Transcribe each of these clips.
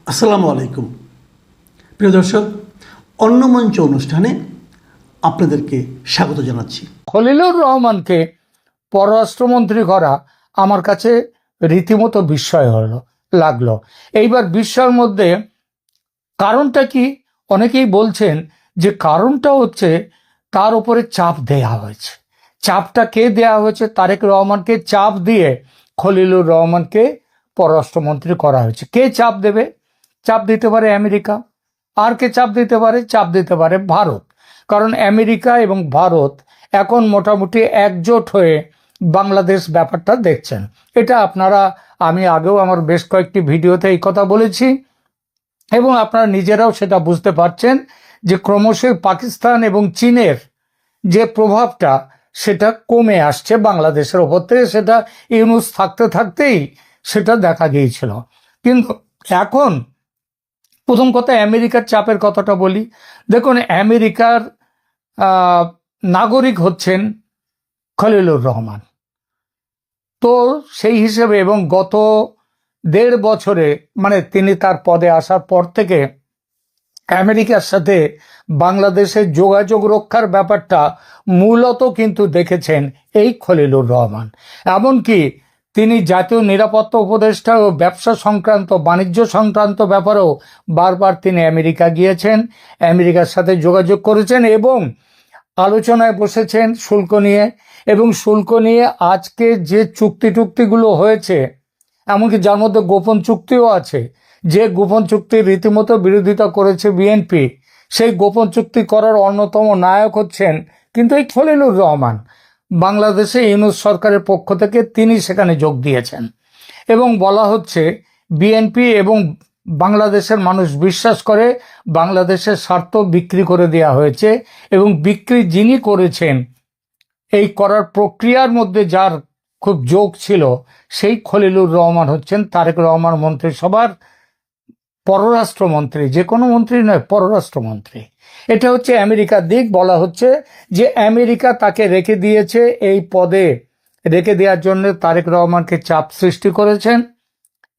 আসসালামু আলাইকুম প্রিয় দর্শক, অন্নমঞ্চ অনুষ্ঠানে আপনাদেরকে স্বাগত জানাচ্ছি। খলিলুর রহমানকে পররাষ্ট্রমন্ত্রী করা আমার কাছে রীতিমতো বিস্ময় লাগলো। এইবার বিস্ময়ের মধ্যে কারণটা কি? অনেকেই বলছেন যে কারণটা হচ্ছে তার উপরে চাপ দেয়া হয়েছে। চাপটা কে দেয়া হয়েছে? তারেক রহমানকে চাপ দিয়ে খলিলুর রহমানকে পররাষ্ট্রমন্ত্রী করা হয়েছে। কে চাপ দেবে? চাপ দিতে পারে আমেরিকা। আর কে চাপ দিতে পারে? চাপ দিতে পারে ভারত। কারণ আমেরিকা এবং ভারত এখন মোটামুটি একজোট হয়ে বাংলাদেশ ব্যাপারটা দেখছেন। এটা আপনারা, আমি আগেও আমার বেশ কয়েকটি ভিডিওতে এই কথা বলেছি এবং আপনারা নিজেরাও সেটা বুঝতে পারছেন যে ক্রমশই পাকিস্তান এবং চীনের যে প্রভাবটা সেটা কমে আসছে বাংলাদেশের ওপর থেকে। সেটা ইউনূস থাকতে থাকতেই সেটা দেখা গিয়েছিল। কিন্তু এখন প্রথম কথা আমেরিকার চাপের কথাটা বলি। দেখুন, আমেরিকার নাগরিক হচ্ছেন খলিলুর রহমান। তো সেই হিসেবে এবং গত 1.5 বছরে মানে তিনি তার পদে আসার পর থেকে আমেরিকার সাথে বাংলাদেশের যোগাযোগ রক্ষার ব্যাপারটা মূলত কিন্তু দেখেছেন এই খলিলুর রহমান। এমনকি তিনি জাতীয় নিরাপত্তা উপদেষ্টা ও ব্যবসা সংক্রান্ত, বাণিজ্য সংক্রান্ত ব্যাপারেও বারবার তিনি আমেরিকা গিয়েছেন, আমেরিকার সাথে যোগাযোগ করেছেন এবং আলোচনায় বসেছেন শুল্ক নিয়ে। এবং শুল্ক নিয়ে আজকে যে চুক্তিগুলো হয়েছে, এমনকি যার মধ্যে গোপন চুক্তিও আছে, যে গোপন চুক্তির রীতিমতো বিরোধিতা করেছে বিএনপি, সেই গোপন চুক্তি করার অন্যতম নায়ক হচ্ছেন কিন্তু এই খলিলুর রহমান। বাংলাদেশে ইউনূস সরকারের পক্ষ থেকে তিনি সেখানে যোগ দিয়েছেন এবং বলা হচ্ছে বিএনপি এবং বাংলাদেশের মানুষ বিশ্বাস করে বাংলাদেশের স্বার্থ বিক্রি করে দেওয়া হয়েছে এবং বিক্রি যিনি করেছেন, এই করার প্রক্রিয়ার মধ্যে যার খুব যোগ ছিল, সেই খলিলুর রহমান হচ্ছেন তারেক রহমান মন্ত্রিসভার পররাষ্ট্রমন্ত্রী। যে কোনো মন্ত্রী নয়, পররাষ্ট্রমন্ত্রী। এটা হচ্ছে আমেরিকার দিক। বলা হচ্ছে যে আমেরিকা তাকে রেখে দিয়েছে, এই পদে রেখে দেওয়ার জন্য তারেক রহমানকে চাপ সৃষ্টি করেছেন।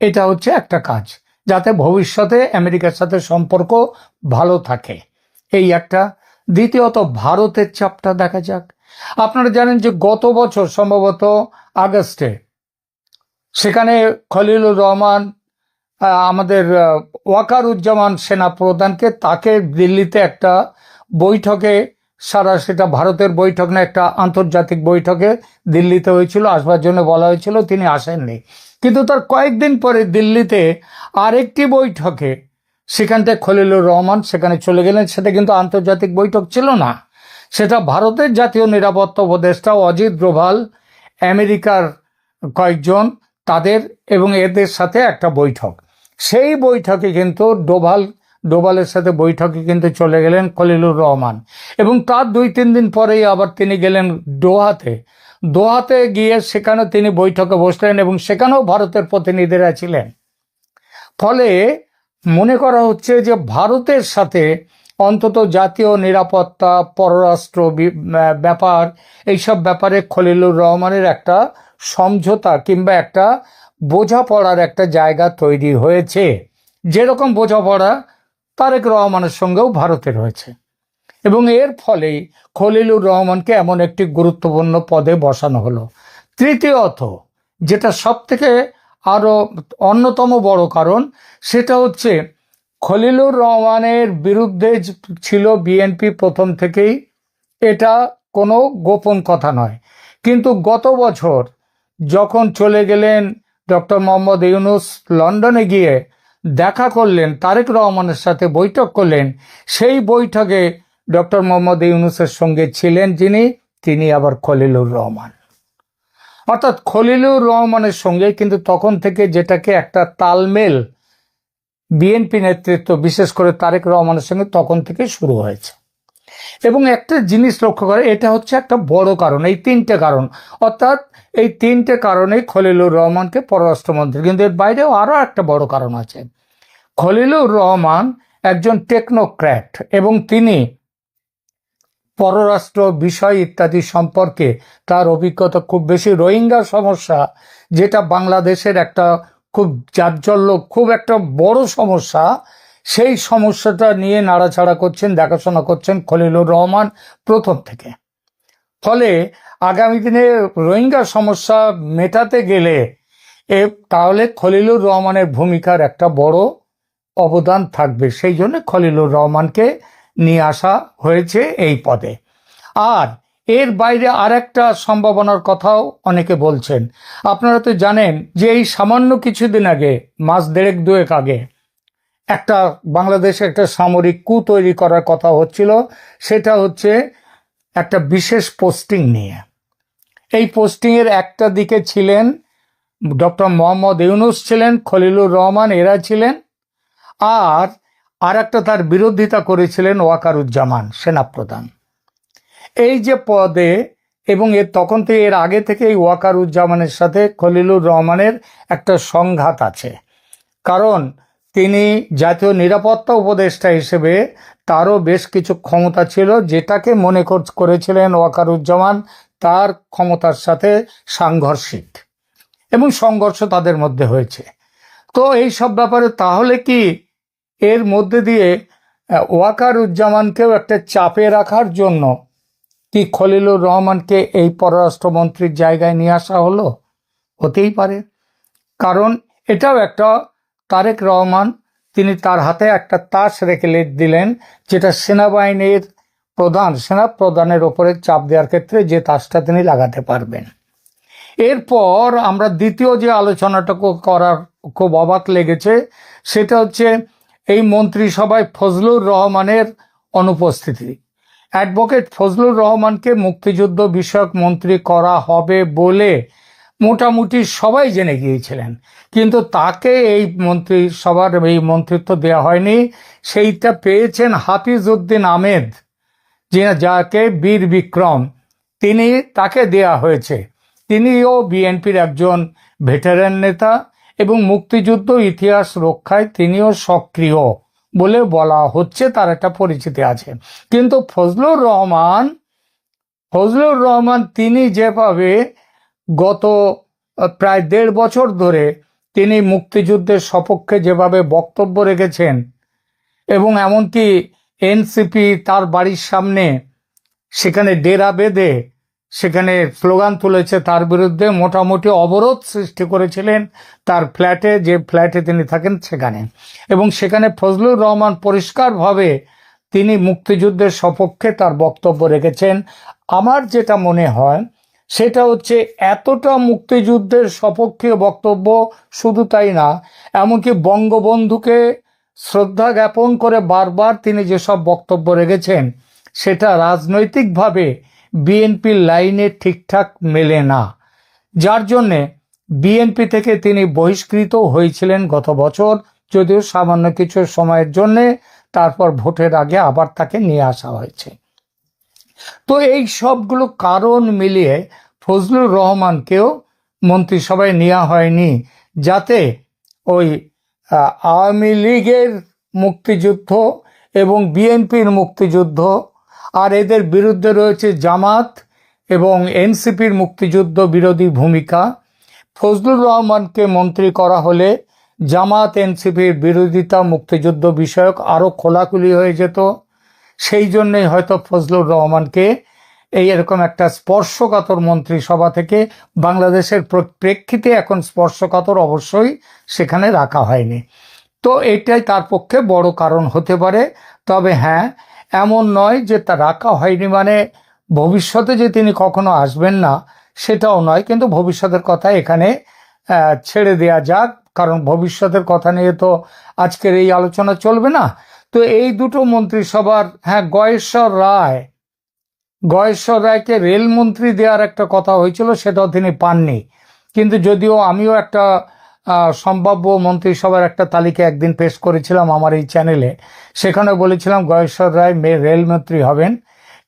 এটা হচ্ছে একটা কাজ, যাতে ভবিষ্যতে আমেরিকার সাথে সম্পর্ক ভালো থাকে, এই একটা। দ্বিতীয়ত ভারতের চাপটা দেখা যাক। আপনারা জানেন যে গত বছর সম্ভবত আগস্টে সেখানে খলিলুর রহমান আমাদের ওয়াকারুজ্জামান সেনা প্রধানকে, তাকে দিল্লিতে একটা বৈঠকে, সেটা ভারতের বৈঠক না, একটা আন্তর্জাতিক বৈঠকে দিল্লিতে হয়েছিল, আসবার জন্য বলা হয়েছিল, তিনি আসেননি। কিন্তু তার কয়েকদিন পরে দিল্লিতে আরেকটি বৈঠকে সেখানটায় খলিলুর রহমান সেখানে চলে গেলেন। সেটা কিন্তু আন্তর্জাতিক বৈঠক ছিল না, সেটা ভারতের জাতীয় নিরাপত্তা উপদেষ্টা অজিত ডোভাল, আমেরিকার কয়েকজন তাদের এবং এদের সাথে একটা বৈঠক। সেই বৈঠকে কিন্তু ডোভালের সাথে বৈঠকে কিন্তু চলে গেলেন খলিলুর রহমান এবং তার 2-3 দিন পরেই আবার তিনি গেলেন দোহাতে গিয়ে সেখানে তিনি বৈঠকে বসলেন এবং সেখানেও ভারতের প্রতিনিধিরা ছিলেন। ফলে মনে করা হচ্ছে যে ভারতের সাথে অন্তত জাতীয় নিরাপত্তা, পররাষ্ট্র ব্যাপার, এইসব ব্যাপারে খলিলুর রহমানের একটা সমঝোতা কিংবা একটা বোঝাপড়ার একটা জায়গা তৈরি হয়েছে। যেরকম বোঝাপড়া তারেক রহমানের সঙ্গেও ভারতের হয়েছে এবং এর ফলেই খলিলুর রহমানকে এমন একটি গুরুত্বপূর্ণ পদে বসানো হলো। তৃতীয়ত, যেটা সব থেকে আরো অন্যতম বড় কারণ, সেটা হচ্ছে খলিলুর রহমানের বিরুদ্ধে ছিল বিএনপি প্রথম থেকেই, এটা কোনো গোপন কথা নয়। কিন্তু গত বছর যখন চলে গেলেন ডক্টর মোহাম্মদ ইউনূস, লন্ডনে গিয়ে দেখা করলেন, তারেক রহমানের সাথে বৈঠক করলেন, সেই বৈঠকে ডক্টর মোহাম্মদ ইউনূসের সঙ্গে ছিলেন তিনি আবার খলিলুর রহমান। অর্থাৎ খলিলুর রহমানের সঙ্গে কিন্তু তখন থেকে যেটাকে একটা তালমেল বিএনপি নেতৃত্ব, বিশেষ করে তারেক রহমানের সঙ্গে তখন থেকে শুরু হয়েছে। এবং একটা জিনিস লক্ষ্য করে, এটা হচ্ছে একটা বড় কারণ, এই 3টে কারণ, অর্থাৎ এই 3টে কারণে খলিলুর রহমানকে পররাষ্ট্রমন্ত্রী। কিন্তু এর বাইরেও আরো একটা বড় কারণ আছে। খলিলুর রহমান একজন টেকনোক্র্যাট এবং তিনি পররাষ্ট্র বিষয় ইত্যাদি সম্পর্কে তার অভিজ্ঞতা খুব বেশি। রোহিঙ্গা সমস্যা, যেটা বাংলাদেশের একটা খুব জাজ্জল্যক, খুব একটা বড় সমস্যা, সেই সমস্যাটা নিয়ে নাড়াচাড়া করছেন, দেখাশোনা করছেন খলিলুর রহমান প্রথম থেকে। ফলে আগামী দিনে রোহিঙ্গা সমস্যা মেটাতে গেলে তাহলে খলিলুর রহমানের ভূমিকার একটা বড় অবদান থাকবে। সেই জন্য খলিলুর রহমানকে নিয়ে আসা হয়েছে এই পদে। আর এর বাইরে আরেকটা সম্ভাবনার কথাও অনেকে বলছেন। আপনারা তো জানেন যে এই সামান্য কিছুদিন আগে, মাস দেড়েক দুয়েক আগে, একটা বাংলাদেশে একটা সামরিক কূ তৈরি করার কথা হচ্ছিল। সেটা হচ্ছে একটা বিশেষ পোস্টিং নিয়ে। এই পোস্টিংয়ের একটা দিকে ছিলেন ডক্টর মোহাম্মদ ইউনূস, ছিলেন খলিলুর রহমান, এরা ছিলেন। আর একটা তার বিরোধিতা করেছিলেন ওয়াকারুজ্জামান, সেনাপ্রধান। এই যে পদে, এবং তখন থেকে এর আগে থেকে এই ওয়াকারুজ্জামানের সাথে খলিলুর রহমানের একটা সংঘাত আছে। কারণ তিনি জাতীয় নিরাপত্তা উপদেষ্টা হিসেবে তারও বেশ কিছু ক্ষমতা ছিল, যেটাকে মনে করেছিলেন ওয়াকারুজ্জামান তার ক্ষমতার সাথে সাংঘর্ষিক, এবং সংঘর্ষ তাদের মধ্যে হয়েছে। তো এই সব ব্যাপারে তাহলে কি এর মধ্যে দিয়ে ওয়াকারুজ্জামানকেও একটা চাপে রাখার জন্য কি খলিলুর রহমানকে এই পররাষ্ট্রমন্ত্রীর জায়গায় নিয়ে আসা হলো? হতেই পারে। কারণ এটাও একটা, তারেক রহমান তিনি তার হাতে একটা তাস রেখে দিলেন, যেটা সেনাবাহিনীর সেনাপ্রধানের ওপরে চাপ দেওয়ার ক্ষেত্রে যে তাসটা তিনি লাগাতে পারবেন। এরপর আমরা দ্বিতীয় যে আলোচনাটুকু করার খুব অবাক লেগেছে, সেটা হচ্ছে এই মন্ত্রিসভায় ফজলুর রহমানের অনুপস্থিতি। অ্যাডভোকেট ফজলুর রহমানকে মুক্তিযুদ্ধ বিষয়ক মন্ত্রী করা হবে বলে মোটামুটি সবাই জেনে গিয়েছিলেন, কিন্তু তাকে এই মন্ত্রিসভার এই মন্ত্রিত্ব দেওয়া হয়নি। সেইটা পেয়েছেন হাফিজ উদ্দিন আহমেদ, যাকে বীর বিক্রম, তাকে দেয়া হয়েছে। তিনিও বিএনপির একজন ভেটারান নেতা এবং মুক্তিযুদ্ধ ইতিহাস রক্ষায় তিনিও সক্রিয় বলে বলা হচ্ছে, তার একটা পরিচিতি আছে। কিন্তু ফজলুর রহমান তিনি যেভাবে গত প্রায় 1.5 বছর ধরে তিনি মুক্তিযুদ্ধের সপক্ষে যেভাবে বক্তব্য রেখেছেন, এবং এমনকি এনসিপি তার বাড়ির সামনে সেখানে ডেরা বেঁধে সেখানে স্লোগান তুলেছে, তার বিরুদ্ধে মোটামুটি অবরোধ সৃষ্টি করেছিলেন তার ফ্ল্যাটে, যে ফ্ল্যাটে তিনি থাকেন সেখানে। এবং সেখানে ফজলুর রহমান পরিষ্কারভাবে তিনি মুক্তিযুদ্ধের সপক্ষে তার বক্তব্য রেখেছেন। আমার যেটা মনে হয় সেটা হচ্ছে, এতটা মুক্তিযুদ্ধের সপক্ষে বক্তব্য, শুধু তাই না, এমনকি বঙ্গবন্ধুকে শ্রদ্ধা জ্ঞাপন করে বারবার তিনি যেসব বক্তব্য রেখেছেন, সেটা রাজনৈতিকভাবে বিএনপির লাইনে ঠিকঠাক মেলে না, যার জন্যে বিএনপি থেকে তিনি বহিষ্কৃত হয়েছিলেন গত বছর, যদিও সামান্য কিছু সময়ের জন্যে। তারপর ভোটের আগে আবার তাকে নিয়ে আসা হয়েছে। তো এই সবগুলো কারণ মিলিয়ে ফজলুর রহমানকেও মন্ত্রিসভায় নেওয়া হয়নি, যাতে ওই আওয়ামী লীগের মুক্তিযুদ্ধ এবং বিএনপির মুক্তিযুদ্ধ, আর এদের বিরুদ্ধে রয়েছে জামাত এবং এনসিপির মুক্তিযুদ্ধ বিরোধী ভূমিকা। ফজলুর রহমানকে মন্ত্রী করা হলে জামাত এনসিপির বিরোধিতা মুক্তিযুদ্ধ বিষয়ক আরও খোলাখুলি হয়ে যেত। সেই জন্যই হয়তো ফজলুর রহমানকে এরকম একটা স্পর্শকাতর মন্ত্রিসভা থেকে, বাংলাদেশের প্রেক্ষিতে এখন স্পর্শকাতর অবশ্যই, সেখানে রাখা হয়নি। তো এটাই তার পক্ষে বড় কারণ হতে পারে। তবে হ্যাঁ, এমন নয় যে তা রাখা হয়নি মানে ভবিষ্যতে যে তিনি কখনো আসবেন না, সেটাও নয়। কিন্তু ভবিষ্যতের কথা এখানে ছেড়ে দেয়া যাক, কারণ ভবিষ্যতের কথা নিয়ে তো আজকের এই আলোচনা চলবে না। তো এই দুটো মন্ত্রিসভার, হ্যাঁ, গয়েশ্বর রায়কে রেলমন্ত্রী দেওয়ার একটা কথা হয়েছিল, সেটাও তিনি পাননি। কিন্তু যদিও আমিও একটা সম্ভাব্য মন্ত্রিসভার একটা তালিকা একদিন পেশ করেছিলাম আমার এই চ্যানেলে, সেখানে বলেছিলাম গয়েশ্বর রায় রেলমন্ত্রী হবেন,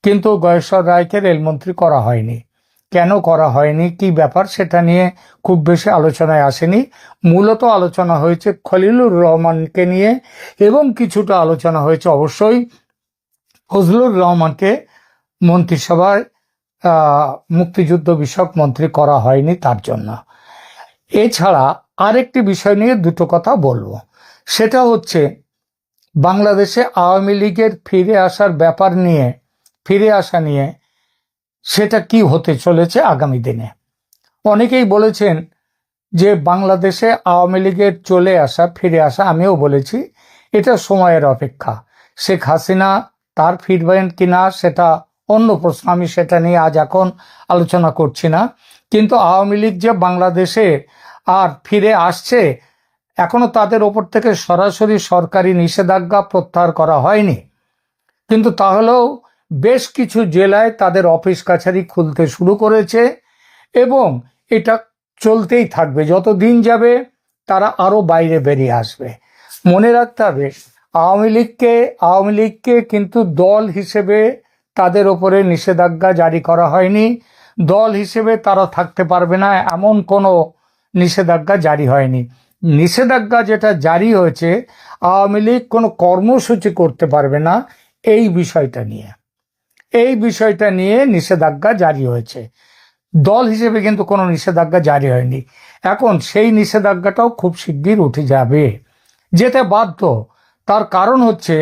কিন্তু গয়েশ্বর রায়কে রেলমন্ত্রী করা হয়নি। কেন করা হয়নি, কি ব্যাপার, সেটা নিয়ে খুব বেশি আলোচনায় আসেনি। মূলত আলোচনা হয়েছে খলিলুর রহমানকে নিয়ে, এবং কিছুটা আলোচনা হয়েছে অবশ্যই ফজলুর রহমানকে মন্ত্রিসভায় মুক্তিযুদ্ধ বিষয়ক মন্ত্রী করা হয়নি তার জন্য। এছাড়া আরেকটি বিষয় নিয়ে দুটো কথা বলবো। সেটা হচ্ছে বাংলাদেশে আওয়ামী লীগের ফিরে আসা নিয়ে সেটা কি হতে চলেছে আগামী দিনে। অনেকেই বলেছেন যে বাংলাদেশে আওয়ামী লীগের ফিরে আসা, আমিও বলেছি এটা সময়ের অপেক্ষা। শেখ হাসিনা তার ফিরবেন কিনা সেটা অন্য প্রশ্ন, আমি সেটা নিয়ে আজ এখন আলোচনা করছি না। কিন্তু আওয়ামী লীগ যে বাংলাদেশে আর ফিরে আসছে, এখনো তাদের ওপর থেকে সরাসরি সরকারি নিষেধাজ্ঞা প্রত্যাহার করা হয়নি, কিন্তু তাহলেও বেশ কিছু জেলায় তাদের অফিস কাছারি খুলতে শুরু করেছে এবং এটা চলতেই থাকবে। যত দিন যাবে তারা আরো বাইরে বেরিয়ে আসবে। মনে রাখতে হবে, আওয়ামী লীগকে কিন্তু দল হিসেবে তাদের ওপরে নিষেধাজ্ঞা জারি করা হয়নি। দল হিসেবে তারা থাকতে পারবে না এমন কোনো নিষেধাজ্ঞা জারি হয়নি। নিষেধাজ্ঞা যেটা জারি হয়েছে, আওয়ামী লীগ কোনো কর্মসূচি করতে পারবে না, এই বিষয়টা নিয়ে নিষেধাজ্ঞা জারি হয়েছে। দল হিসেবে কিন্তু কোনো নিষেধাজ্ঞা জারি হয়নি। এখন সেই নিষেধাজ্ঞাটাও খুব শিগগির উঠে যেতে বাধ্য। তার কারণ হচ্ছে,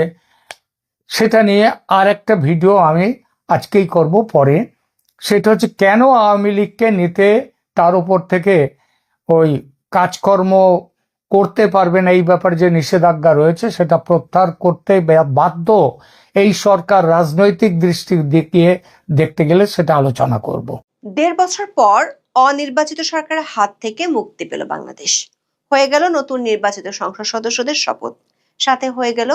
সেটা নিয়ে আর একটা ভিডিও আমি আজকেই করব পরে। সেটা হচ্ছে কেন আওয়ামী লীগকে নিতে তার উপর থেকে ওই কাজকর্ম করতে পারবে না, এই ব্যাপারে যে নিষেধাজ্ঞা রয়েছে সেটা প্রত্যাহার করতে বাধ্য এই সরকার। রাজনৈতিক দৃষ্টি দিয়ে দেখতে গেলে সেটা আলোচনা করব। ১.৫ বছর পর অনির্বাচিত সরকারের হাত থেকে মুক্তি পেল বাংলাদেশ। হয়ে গেল নতুন নির্বাচিত সংসদ সদস্যদের শপথ, সাথে হয়ে গেল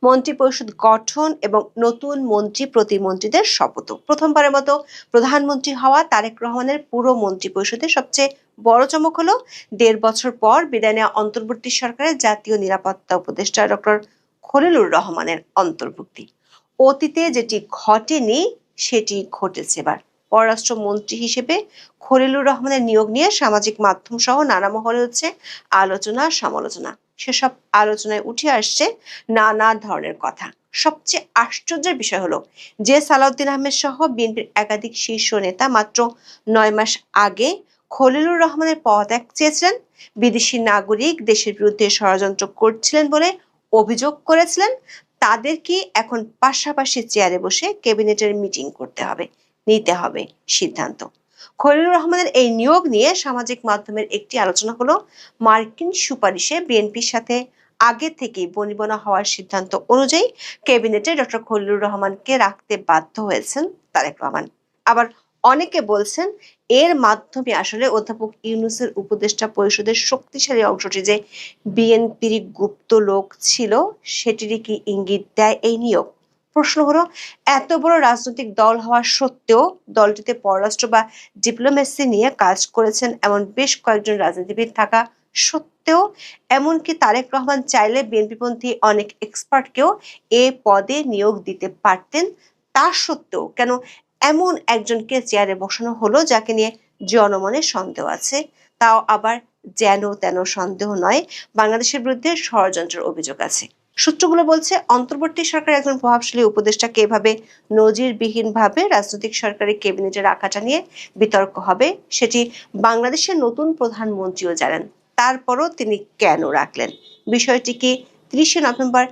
মন্ত্রিপরিষদ গঠন এবং নতুন মন্ত্রী প্রতিমন্ত্রীদের শপথও। প্রথমবারের মতো প্রধানমন্ত্রী হওয়া তারেক রহমানের পুরো মন্ত্রিপরিষদের সবচেয়ে বড় চমক হলো ১.৫ বছর পর বিদায় নেওয়া অন্তর্বর্তী সরকারের জাতীয় নিরাপত্তা উপদেষ্টা ডক্টর খলিলুর রহমানের অন্তর্ভুক্তি। অতীতে যেটি ঘটেনি সেটি ঘটেছে এবার। পররাষ্ট্রমন্ত্রী হিসেবে খলিলুর রহমানের নিয়োগ নিয়ে সামাজিক মাধ্যম সহ নানা মহলে হচ্ছে আলোচনা সমালোচনা। সেসব আলোচনায় উঠে আসছে নানা ধরনের কথা। সবচেয়ে আশ্চর্যের বিষয় হলো যে সালাউদ্দিন আহমেদ সহ বিএনপির একাধিক শীর্ষ নেতা মাত্র ৯ মাস আগে খলিলুর রহমানের পদত্যাগ চেয়েছিলেন, বিদেশি নাগরিক দেশের বিরুদ্ধে ষড়যন্ত্র করছিলেন বলে অভিযোগ করেছিলেন, তাদের কি এখন পাশাপাশি চেয়ারে বসে ক্যাবিনেটের মিটিং নিতে হবে সিদ্ধান্ত। খলিলুর রহমানের এই নিয়োগ নিয়ে সামাজিক মাধ্যমের একটি আলোচনা হলো মার্কিন সুপারিশে বিএনপির সাথে আগে থেকেই বনিবনা হওয়ার সিদ্ধান্ত অনুযায়ী ক্যাবিনেটে ডক্টর খলিলুর রহমানকে রাখতে বাধ্য হয়েছেন তারেক রহমান। আবার অনেকে বলছেন এর মাধ্যমে আসলে অধ্যাপক ইউনূসের উপদেষ্টা পরিষদের শক্তিশালী অংশটি যে বিএনপির গুপ্ত লোক ছিল সেটিরই কি ইঙ্গিত দেয় এই নিয়োগ? প্রশ্ন হলো, এত বড় রাজনৈতিক দল হওয়া সত্ত্বেও দলটিতে পররাষ্ট্র বা ডিপ্লোমেসি নিয়ে কাজ করেছেন এমন বেশ কয়েকজন রাজনীতিবিদ থাকা সত্ত্বেও, এমনকি তারেক রহমান চাইলে বিএনপিপন্থী অনেক এক্সপার্টকেও এ পদে নিয়োগ দিতে পারতেন, তা সত্ত্বেও কেন এমন একজনকে চেয়ারে বসানো হলো যাকে নিয়ে জনমনে সন্দেহ আছে? তাও আবার যেন তেন সন্দেহ নয়, বাংলাদেশের বিরুদ্ধে ষড়যন্ত্রের অভিযোগ আছে। সূত্রগুলো বলছে অন্তর্বর্তী সরকারের একজন প্রভাবশালী উপদেষ্টাকে এভাবে নজিরবিহীনভাবে রাজনৈতিক সরকারি ক্যাবিনেটে রাখাটা নিয়ে বিতর্ক হবে, সেটি বাংলাদেশের নতুন প্রধানমন্ত্রীও জানেন। তারপরও তিনি কেন রাখলেন? বিষয়টি কি ৩০শে নভেম্বর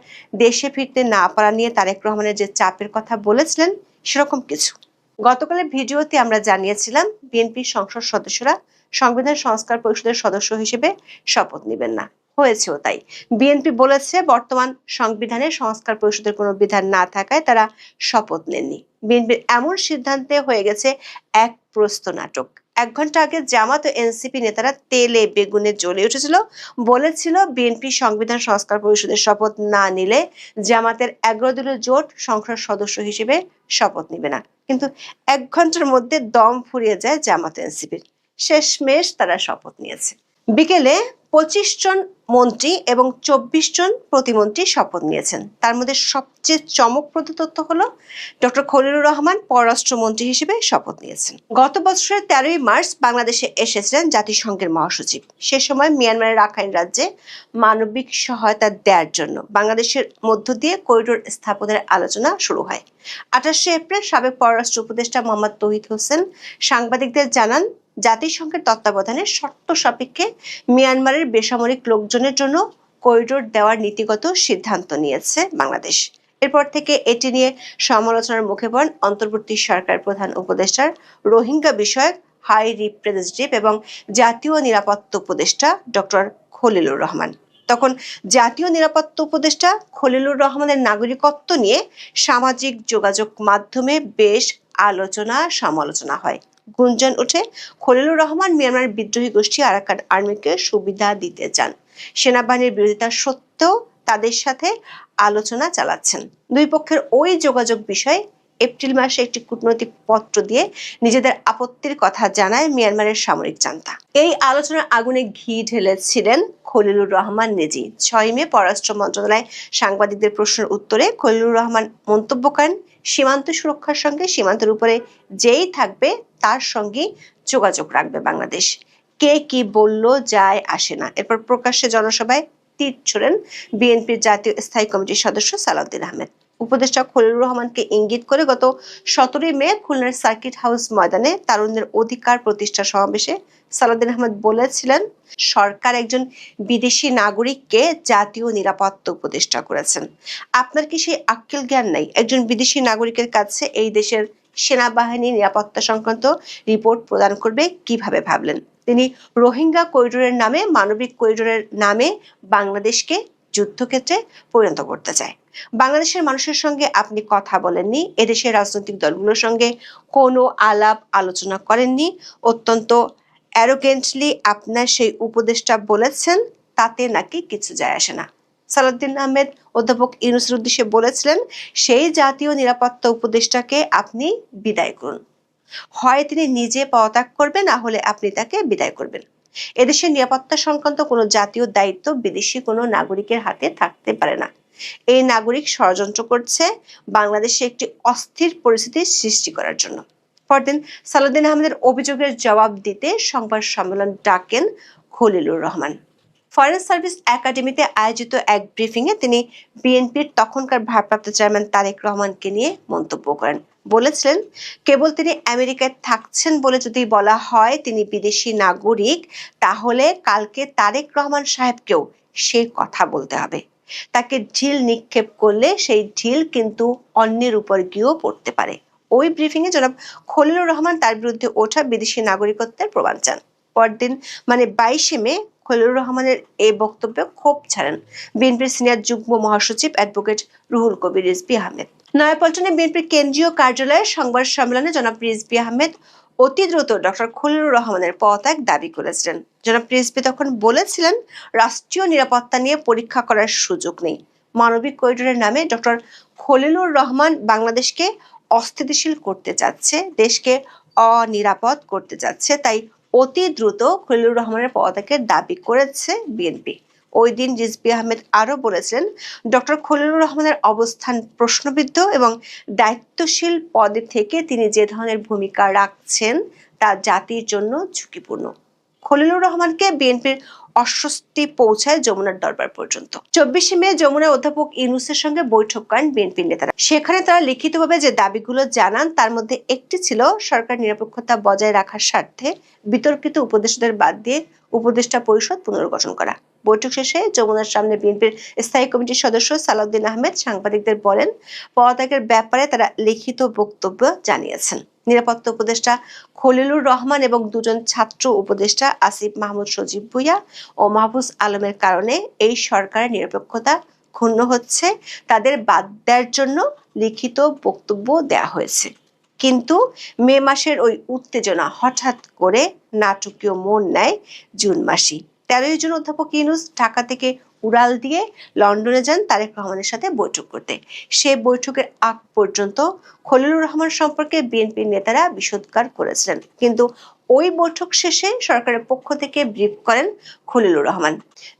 দেশে ফিরতে না পারা নিয়ে তারেক রহমানের যে চাপের কথা বলেছিলেন সেরকম কিছু? গতকালের ভিডিওতে আমরা জানিয়েছিলাম বিএনপির সংসদ সদস্যরা সংবিধান সংস্কার পরিষদের সদস্য হিসেবে শপথ নেবেন না, হয়েছেও তাই। বিএনপি বলেছে বর্তমান সংবিধানে সংস্কার পরিষদের কোনো বিধান না থাকায় তারা শপথ নেননি। বিএনপির এমন সিদ্ধান্তে হয়ে গেছে এক প্রস্ত নাটক। ১ ঘন্টা আগে জামাত ও এনসিপি নেতারা তেলে বেগুনে জ্বলে উঠেছিল, বলেছিল বিএনপি সংবিধান সংস্কার পরিষদের শপথ না নিলে জামাতের ১১ দলীয় জোট সংসদ সদস্য হিসেবে শপথ নেবে না। কিন্তু ১ ঘন্টার মধ্যে দম ফুরিয়ে যায় জামাত এনসিপির, শেষমেশ তারা শপথ নিয়েছে। বিকেলে ২৫ জন মন্ত্রী এবং ২৪ জন প্রতিমন্ত্রী শপথ নিয়েছেন। তার মধ্যে সবচেয়ে চমকপ্রদ তথ্য হলো ডক্টর খলিলুর রহমান পররাষ্ট্রমন্ত্রী হিসেবে শপথ নিয়েছেন। গত বছরের ১৩ই মার্চ বাংলাদেশে এসেছিলেন জাতিসংঘের মহাসচিব। সে সময় মিয়ানমারের রাখাইন রাজ্যে মানবিক সহায়তা দেওয়ার জন্য বাংলাদেশের মধ্য দিয়ে করিডোর স্থাপনের আলোচনা শুরু হয়। ২৮শে এপ্রিল সাবেক পররাষ্ট্র উপদেষ্টা মোহাম্মদ তৌহিদ হোসেন সাংবাদিকদের জানান, জাতিসংঘের তত্ত্বাবধানে শর্ত সাপেক্ষে মিয়ানমারের বেসামরিক লোকজনের জন্য করিডোর দেওয়ার নীতিগত সিদ্ধান্ত নিয়েছে বাংলাদেশ। এরপর থেকে এটি নিয়ে সমালোচনার মুখে পড়েন অন্তর্বর্তী সরকার প্রধান উপদেষ্টার রোহিঙ্গা বিষয়ক হাই রিপ্রেজেন্টেটিভ এবং জাতীয় নিরাপত্তা উপদেষ্টা ডক্টর খলিলুর রহমান। তখন জাতীয় নিরাপত্তা উপদেষ্টা খলিলুর রহমানের নাগরিকত্ব নিয়ে সামাজিক যোগাযোগ মাধ্যমে বেশ আলোচনা সমালোচনা হয়। গুঞ্জন ওঠে খলিলুর রহমান মিয়ানমার বিদ্রোহী গোষ্ঠী আরাকান আর্মিকে সুবিধা দিতে চান, সেনাবাহিনীর বিরোধিতা সত্ত্বেও তাদের সাথে আলোচনা চালাচ্ছেন। দুই পক্ষের ওই যোগাযোগ বিষয়ে এপ্রিল মাসে একটি কূটনৈতিক পত্র দিয়ে নিজেদের আপত্তির কথা জানায় মিয়ানমারের সামরিক জান্তা। এই আলোচনার আগুনে ঘি ঢেলেছিলেন খলিলুর রহমান নিজেই। 6 মে পররাষ্ট্র মন্ত্রণালয়ে সাংবাদিকদের প্রশ্নের উত্তরে খলিলুর রহমান মন্তব্য করেন, সীমান্ত সুরক্ষার সঙ্গে সীমান্তের উপরে যেই থাকবে তার সঙ্গে যোগাযোগ রাখবে বাংলাদেশ। কে কি বলল যায় আসে না। এরপর প্রকাশ্যে জনসভায় তীর ছোড়েন বিএনপির জাতীয় স্থায়ী কমিটির সদস্য সালাউদ্দিন আহমেদ। উপদেষ্টা খলিলুর রহমানকে ইঙ্গিত করে গত 17 মে খুলনার সার্কিট হাউস ময়দানে তারুণ্যের অধিকার প্রতিষ্ঠা সমাবেশে সালাউদ্দিন আহমেদ বলেছিলেন, সরকার একজন বিদেশি নাগরিককে জাতীয় নিরাপত্তা উপদেষ্টা করেছেন। আপনার কি সেই আক্কেল জ্ঞান নাই? একজন বিদেশি নাগরিকের কাছে এই দেশের সেনাবাহিনী নিরাপত্তা সংক্রান্ত রিপোর্ট প্রদান করবে কিভাবে ভাবলেন? তিনি রোহিঙ্গা করিডোরের নামে, মানবিক করিডোরের নামে বাংলাদেশকে যুদ্ধক্ষেত্রে পরিণত করতে চায়। বাংলাদেশের মানুষের সঙ্গে আপনি কথা বলেননি, এদেশের রাজনৈতিক দলগুলোর সঙ্গে কোনো আলাপ আলোচনা করেননি। অত্যন্ত অ্যারোগেন্টলি আপনার সেই উপদেষ্টা বলেছেন তাতে নাকি কিছু যায় আসে না। সালাউদ্দিন আহমেদ অধ্যাপক ইউনূসের উদ্দেশ্যে বলেছিলেন, সেই জাতীয় নিরাপত্তা উপদেষ্টাকে আপনি বিদায় করুন। হয় তিনি নিজে পদত্যাগ করবেন, না হলে আপনি তাকে বিদায় করবেন। এদেশের নিরাপত্তা সংক্রান্ত কোনো জাতীয় দায়িত্ব বিদেশি কোনো নাগরিকের হাতে থাকতে পারে না। এই নাগরিক ষড়যন্ত্র করছে বাংলাদেশে একটি অস্থির পরিস্থিতির সৃষ্টি করার জন্য। পরদিন সালাউদ্দিন আহমেদের অভিযোগের জবাব দিতে সংবাদ সম্মেলন ডাকেন খলিলুর রহমান। ফরেন সার্ভিস একাডেমিতে আয়োজিত এক ব্রিফিংয়ে তিনি বিএনপির তখনকার ভারপ্রাপ্ত চেয়ারম্যান তারেক রহমানকে নিয়ে মন্তব্য করেন। বলেছিলেন, কেবল তিনি আমেরিকায় থাকছেন বলে যদি বলা হয় তিনি বিদেশি নাগরিক, তাহলে কালকে তারেক রহমান সাহেবকেও সে কথা বলতে হবে। তাকে ঢিল নিক্ষেপ করলে সেই ঢিল কিন্তু অন্যের উপর গিয়েও পড়তে পারে। ওই ব্রিফিংয়ে জনাব খলিলুর রহমান তার বিরুদ্ধে ওঠা বিদেশি নাগরিকত্বের প্রমাণ চান। পরদিন মানে 22 মে খলিলুর রহমানের এই বক্তব্যে ক্ষোভ ছাড়েন বিএনপির সিনিয়র যুগ্ম মহাসচিব অ্যাডভোকেট রুহুল কবির রিজভী আহমেদ। নয়াপল্টনে বিএনপির কেন্দ্রীয় কার্যালয়ের সংবাদ সম্মেলনে জনাব রিজভী আহমেদ অতি দ্রুত ডক্টর খলিলুর রহমানের পদত্যাগ দাবি করেছিলেন। জনাব রিজভী তখন বলেছিলেন, রাষ্ট্রীয় নিরাপত্তা নিয়ে পরীক্ষা করার সুযোগ নেই। মানবিক করিডোরের নামে ডক্টর খলিলুর রহমান বাংলাদেশকে অস্থিতিশীল করতে চাচ্ছে, দেশকে অনিরাপদ করতে চাচ্ছে। তাই অতি দ্রুত খলিলুর রহমানের পদত্যাগের দাবি করেছে বিএনপি। ওই দিন রিজভী আহমেদ আরো বলেছিলেন, ডক্টর খলিলুর রহমানের অবস্থান প্রশ্নবিদ্ধ এবং দায়িত্বশীল পদে থেকে তিনি যে ধরনের ভূমিকা রাখছেন তা জাতির জন্য ঝুঁকিপূর্ণ। খলিলুর রহমানকে বিএনপির অস্বস্তি পৌঁছায় যমুনার দরবার পর্যন্ত। 24 মে যমুনায় অধ্যাপক ইউনূসের সঙ্গে বৈঠক করেন বিএনপির নেতারা। সেখানে তারা লিখিতভাবে যে দাবিগুলো জানান তার মধ্যে একটি ছিল সরকার নিরপেক্ষতা বজায় রাখার স্বার্থে বিতর্কিত উপদেষ্টাদের বাদ দিয়ে উপদেষ্টা পরিষদ পুনর্গঠন করা। বৈঠক শেষে যমুনার সামনে বিএনপির স্থায়ী কমিটির সদস্য সালাউদ্দিন আহমেদ সাংবাদিকদের বলেন, পদত্যাগের ব্যাপারে তারা লিখিত বক্তব্য জানিয়েছেন। নিরাপত্তা উপদেষ্টা খলিলুর রহমান এবং দুজন ছাত্র উপদেষ্টা আসিফ মাহমুদ সজীব ভুইয়া ও মাহফুজ আলমের কারণে এই সরকারের নিরপেক্ষতা ক্ষুণ্ণ হচ্ছে, তাদের বাদ দেওয়ার জন্য লিখিত বক্তব্য দেয়া হয়েছে। কিন্তু মে মাসের ওই উত্তেজনা হঠাৎ করে নাটকীয় মোড় নেয় জুন মাসে। 13 জুন অধ্যাপক ইউনূস ঢাকা থেকে উড়াল দিয়ে লন্ডনে যান তারেক রহমানের সাথে বৈঠক করতে। সে বৈঠকের আগ পর্যন্ত খলিলুর রহমান সম্পর্কে বিএনপির নেতারা বিষোদ্গার করেছিলেন, কিন্তু ওই বৈঠক শেষে সরকারের পক্ষ থেকে ব্রিফ করেন খলিলুর রহমান।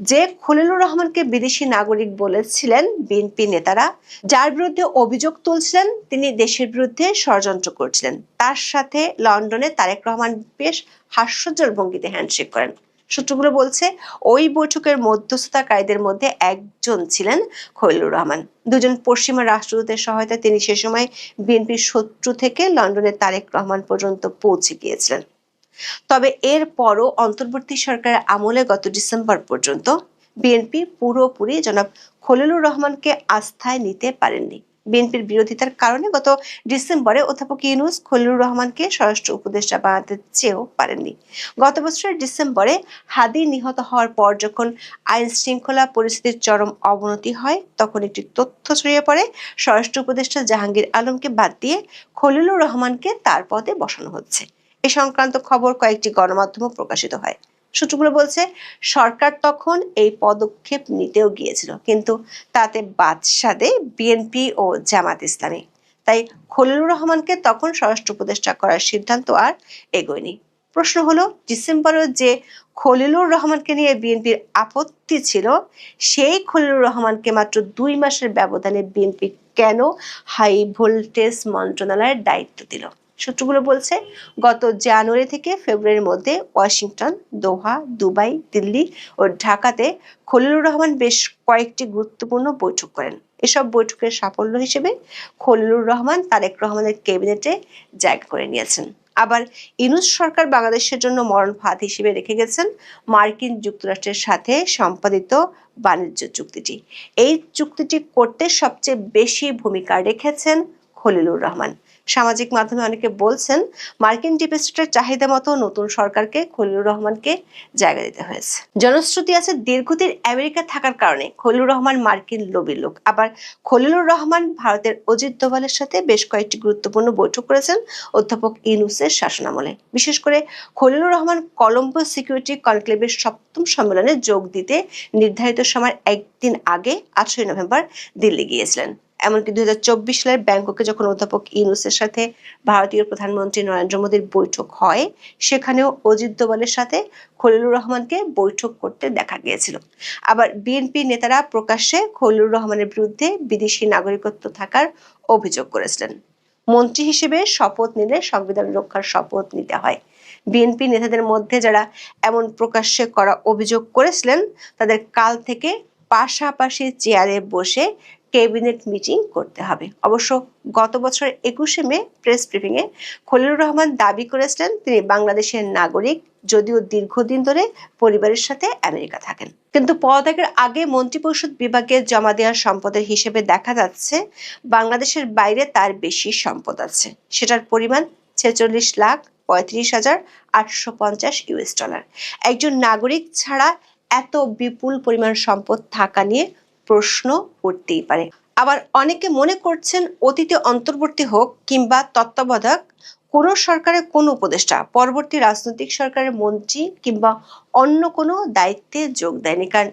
যে খলিলুর রহমানকে বিদেশি নাগরিক বলেছিলেন বিএনপি নেতারা, যার বিরুদ্ধে অভিযোগ তুলছিলেন তিনি দেশের বিরুদ্ধে ষড়যন্ত্র করছিলেন, তার সাথে লন্ডনে তারেক রহমান বেশ হাস্যোজ্জ্বল ভঙ্গিতে হ্যান্ডশেক করেন। সূত্রগুলো বলছে, ওই বৈঠকের মধ্যস্থতাকারীদের মধ্যে একজন ছিলেন খলিলুর রহমান। দুজন পশ্চিমা রাষ্ট্রদূতের সহায়তায় তিনি সে সময় বিএনপির শত্রু থেকে লন্ডনের তারেক রহমান পর্যন্ত পৌঁছে গিয়েছিলেন। তবে এর পরও অন্তর্বর্তী সরকারের আমলে গত ডিসেম্বর পর্যন্ত বিএনপি পুরোপুরি জনাব খলিলুর রহমানকে আস্থায় নিতে পারেননি। বিএনপির বিরোধিতার কারণে গত ডিসেম্বরে অধ্যাপক ইউনূস খলিলুর রহমানকে স্বরাষ্ট্র উপদেষ্টা বানাতে চেয়েও পারেননি। গত বছরের ডিসেম্বরে হাদি নিহত হওয়ার পর যখন আইন শৃঙ্খলা পরিস্থিতির চরম অবনতি হয়, তখন একটি তথ্য ছড়িয়ে পড়ে স্বরাষ্ট্র উপদেষ্টা জাহাঙ্গীর আলমকে বাদ দিয়ে খলিলুর রহমানকে তার পদে বসানো হচ্ছে। এ সংক্রান্ত খবর কয়েকটি গণমাধ্যমে প্রকাশিত হয়। সূত্রগুলো বলছে, সরকার তখন এই পদক্ষেপ নিতেও গিয়েছিল, কিন্তু তাতে বাদ সাধে বিএনপি ও জামাত ইসলামী। তাই খলিলুর রহমানকে তখন স্বরাষ্ট্র উপদেষ্টা করার সিদ্ধান্ত আর এগোয়নি। প্রশ্ন হলো, ডিসেম্বরে যে খলিলুর রহমানকে নিয়ে বিএনপির আপত্তি ছিল, সেই খলিলুর রহমানকে মাত্র 2 মাসের ব্যবধানে বিএনপি কেন হাই ভোল্টেজ মন্ত্রণালয়ের দায়িত্ব দিল? সূত্রগুলো বলছে, গত জানুয়ারি থেকে ফেব্রুয়ারির মধ্যে ওয়াশিংটন, দোহা, দুবাই, দিল্লি ও ঢাকাতে খলিলুর রহমান বেশ কয়েকটি গুরুত্বপূর্ণ বৈঠক করেন। এসব বৈঠকের সাফল্য হিসেবে খলিলুর রহমান তারেক রহমানের ক্যাবিনেটে জায়গা করে নিয়েছেন। আবার ইউনূস সরকার বাংলাদেশের জন্য মরণ ফাঁদ হিসেবে রেখে গেছেন মার্কিন যুক্তরাষ্ট্রের সাথে সম্পাদিত বাণিজ্য চুক্তিটি। এই চুক্তিটি করতে সবচেয়ে বেশি ভূমিকা রেখেছেন খলিলুর রহমান। সামাজিক মাধ্যমে অনেকে বলছেন, মার্কিন ডিপ স্টেটের চাহিদা মতো নতুন সরকারকে খলিলুর রহমানকে জায়গা দিতে হয়েছে। জনশ্রুতি আছে, দীর্ঘদিন আমেরিকা থাকার কারণে খলিলুর রহমান মার্কিন লবির লোক। আবার খলিলুর রহমান ভারতের অজিত দোভালের সাথে বেশ কয়েকটি গুরুত্বপূর্ণ বৈঠক করেছেন অধ্যাপক ইউনূসের শাসনামলে। বিশেষ করে খলিলুর রহমান কলম্বো সিকিউরিটি কনক্লেভের 7ম সম্মেলনে যোগ দিতে নির্ধারিত সময়ের একদিন আগে 18 নভেম্বর দিল্লি গিয়েছিলেন। এমনকি 2024 সালের ব্যাংককে যখন অধ্যাপক ইউনূসের সাথে ভারতীয় প্রধানমন্ত্রী নরেন্দ্র মোদীর বৈঠক হয়, সেখানেও অজিত দোভালের সাথে খলিলুর রহমানকে বৈঠক করতে দেখা গিয়েছিল। আবার বিএনপি নেতারা প্রকাশ্যে খলিলুর রহমানের বিরুদ্ধে বিদেশি নাগরিকত্ব থাকার অভিযোগ করেছিলেন। মন্ত্রী হিসেবে শপথ নিলে সংবিধান রক্ষার শপথ নিতে হয়। বিএনপি নেতাদের মধ্যে যারা এমন প্রকাশ্যে করা অভিযোগ করেছিলেন, তাদের কাল থেকে পাশাপাশি চেয়ারে বসে ক্যাবিনেট মিটিং করতে হবে। অবশ্য গত বছর 21শে মে প্রেস ব্রিফিংয়ে খলিলুর রহমান দাবি করেছিলেন তিনি বাংলাদেশের নাগরিক, যদিও দীর্ঘদিন ধরে পরিবারের সাথে আমেরিকা থাকেন। কিন্তু পদত্যাগের আগে মন্ত্রিপরিষদ বিভাগে জমা দেওয়ার সম্পদের হিসেবে দেখা যাচ্ছে বাংলাদেশের বাইরে তার বেশি সম্পদ আছে। সেটার পরিমাণ 46,35,850 $। একজন নাগরিক ছাড়া এত বিপুল পরিমাণ সম্পদ থাকা নিয়ে প্রশ্ন উঠতেই পারে। আবার অনেকে মনে করছেন, অতীতে অন্তর্বর্তী হোক কিংবা তত্ত্বাবধায়ক কোনো সরকারের কোনো উপদেষ্টা পরবর্তী রাজনৈতিক সরকারের মন্ত্রী কিংবা অন্য কোনো দায়িত্বে যোগ দেয়নি, কারণ